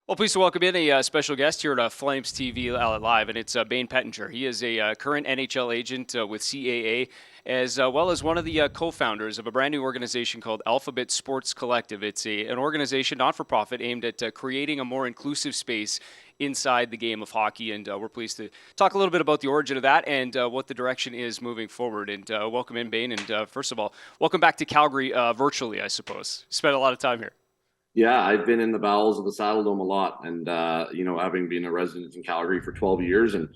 Well, pleased to welcome in a special guest here at Flames TV Live, and it's Bayne Pettinger. He is a current NHL agent with CAA, as well as one of the co-founders of a brand new organization called Alphabet Sports Collective. It's an organization, not for profit, aimed at creating a more inclusive space inside the game of hockey, and we're pleased to talk a little bit about the origin of that and what the direction is moving forward. And welcome in, Bayne, and first of all, welcome back to Calgary virtually, I suppose. Spent a lot of time here. Yeah, I've been in the bowels of the Saddle Dome a lot, and having been a resident in Calgary for 12 years, and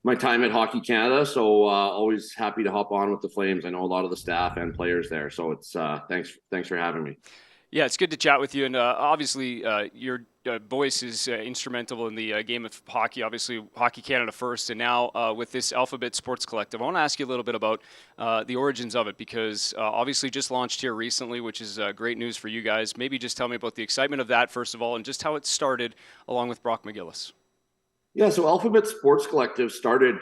my time at Hockey Canada, so always happy to hop on with the Flames. I know a lot of the staff and players there, so it's thanks for having me. Yeah, it's good to chat with you, and obviously your voice is instrumental in the game of hockey. Obviously, Hockey Canada first, and now with this Alphabet Sports Collective. I want to ask you a little bit about the origins of it, because obviously just launched here recently, which is great news for you guys. Maybe just tell me about the excitement of that first of all, and just how it started along with Brock McGillis. Yeah, so Alphabet Sports Collective started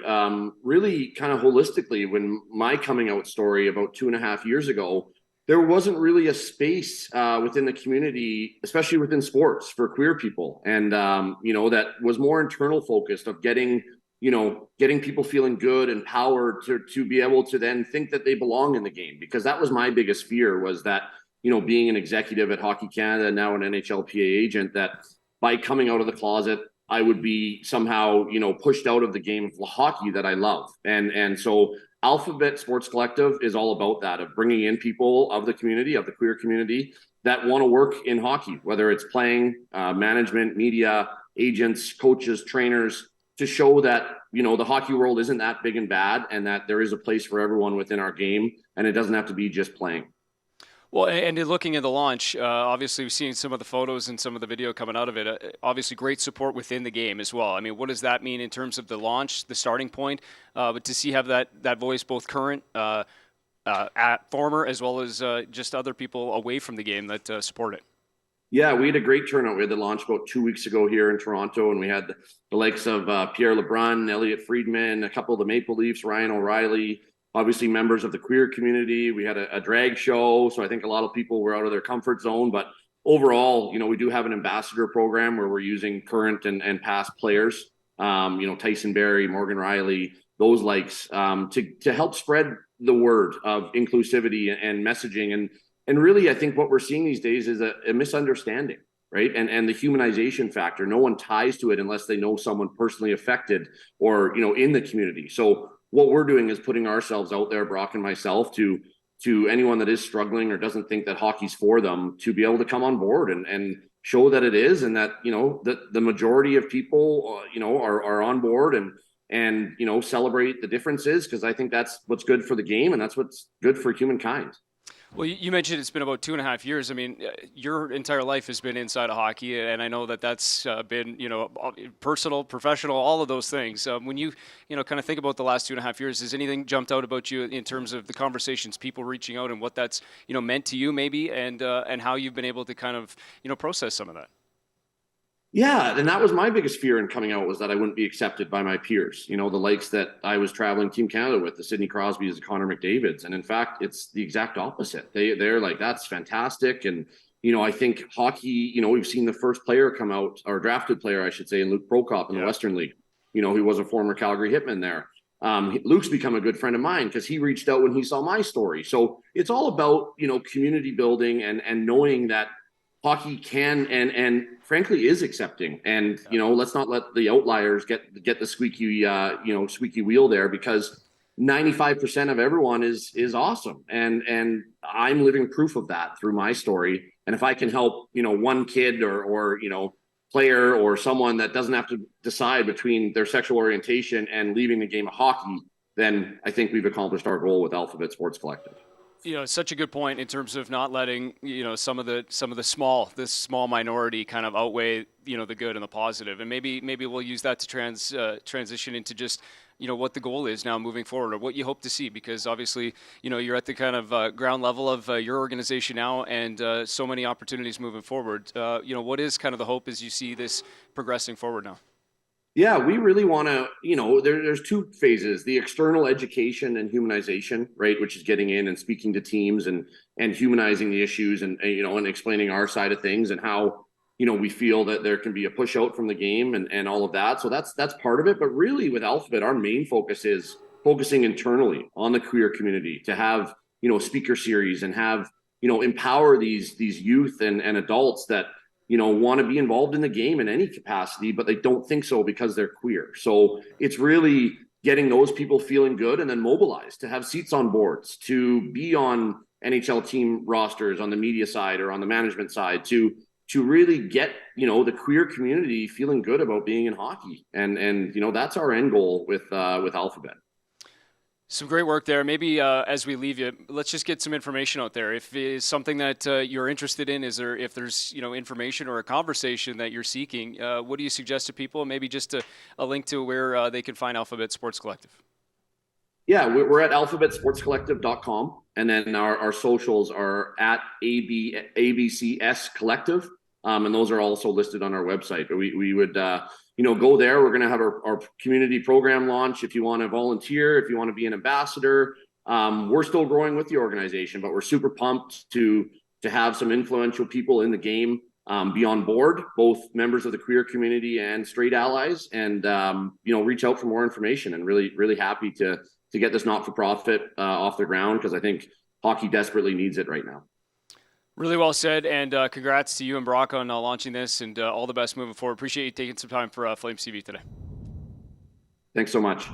really kind of holistically when my coming out story about 2.5 years ago. There wasn't really a space within the community, especially within sports, for queer people, and that was more internal focused of getting people feeling good, empowered to be able to then think that they belong in the game, because that was my biggest fear, was that being an executive at Hockey Canada, now an NHLPA agent, that by coming out of the closet I would be somehow pushed out of the game of hockey that I love, and so Alphabet Sports Collective is all about that, of bringing in people of the community, of the queer community, that want to work in hockey, whether it's playing, management, media, agents, coaches, trainers, to show that, the hockey world isn't that big and bad, and that there is a place for everyone within our game, and it doesn't have to be just playing. Well, and in looking at the launch, obviously we've seen some of the photos and some of the video coming out of it. Obviously, great support within the game as well. I mean, what does that mean in terms of the launch, the starting point? But to see have that voice, both current, former, as well as just other people away from the game that support it. Yeah, we had a great turnout. We had the launch about 2 weeks ago here in Toronto, and we had the likes of Pierre LeBrun, Elliot Friedman, a couple of the Maple Leafs, Ryan O'Reilly, obviously members of the queer community. We had a drag show, so I think a lot of people were out of their comfort zone. But overall, we do have an ambassador program where we're using current and past players, Tyson Barrie, Morgan Riley, those likes, to help spread the word of inclusivity and messaging. And really, I think what we're seeing these days is a misunderstanding, right? And the humanization factor. No one ties to it unless they know someone personally affected or, in the community. So what we're doing is putting ourselves out there, Brock and myself, to anyone that is struggling or doesn't think that hockey's for them, to be able to come on board and show that it is, and that, that the majority of people, are on board, and celebrate the differences, because I think that's what's good for the game, and that's what's good for humankind. Well, you mentioned it's been about 2.5 years. I mean, your entire life has been inside of hockey, and I know that that's been, personal, professional, all of those things. When you, kind of think about the last 2.5 years, has anything jumped out about you in terms of the conversations, people reaching out, and what that's, meant to you, maybe, and how you've been able to kind of, process some of that? Yeah, and that was my biggest fear in coming out, was that I wouldn't be accepted by my peers. The likes that I was traveling Team Canada with, the Sidney Crosbys, the Connor McDavids, and in fact, it's the exact opposite. They're like, that's fantastic, and I think hockey. We've seen the first player come out, or drafted player, I should say, in Luke Prokop in the Western League. He was a former Calgary Hitman there. Luke's become a good friend of mine because he reached out when he saw my story. So it's all about community building and knowing that hockey can and frankly is accepting, and let's not let the outliers get the squeaky wheel there, because 95% of everyone is awesome, and I'm living proof of that through my story. And if I can help one kid or player, or someone that doesn't have to decide between their sexual orientation and leaving the game of hockey, then I think we've accomplished our goal with Alphabet Sports Collective. Such a good point in terms of not letting some of the this small minority kind of outweigh the good and the positive, and maybe we'll use that to transition into just what the goal is now moving forward, or what you hope to see, because obviously you're at the kind of ground level of your organization now, and so many opportunities moving forward. What is kind of the hope as you see this progressing forward now? Yeah, we really want to, there's two phases: the external education and humanization, right? Which is getting in and speaking to teams and humanizing the issues, and and explaining our side of things, and how we feel that there can be a push out from the game and all of that. So that's part of it. But really with Alphabet, our main focus is focusing internally on the queer community to have, speaker series and have, empower these youth and adults that, want to be involved in the game in any capacity, but they don't think so because they're queer. So it's really getting those people feeling good and then mobilized to have seats on boards, to be on NHL team rosters on the media side or on the management side, to really get, the queer community feeling good about being in hockey. And that's our end goal with Alphabet. Some great work there. Maybe as we leave you, let's just get some information out there. If it's something that you're interested in, if there's information or a conversation that you're seeking, what do you suggest to people? Maybe just a link to where they can find Alphabet Sports Collective. Yeah, we're at alphabetsportscollective.com, and then our socials are at ABCS Collective, and those are also listed on our website. But we would go there. We're going to have our community program launch. If you want to volunteer, if you want to be an ambassador, we're still growing with the organization, but we're super pumped to have some influential people in the game be on board, both members of the queer community and straight allies, and reach out for more information. And really happy to get this not-for-profit off the ground, because I think hockey desperately needs it right now. Really well said, and congrats to you and Brock on launching this, and all the best moving forward. Appreciate you taking some time for Flames TV today. Thanks so much.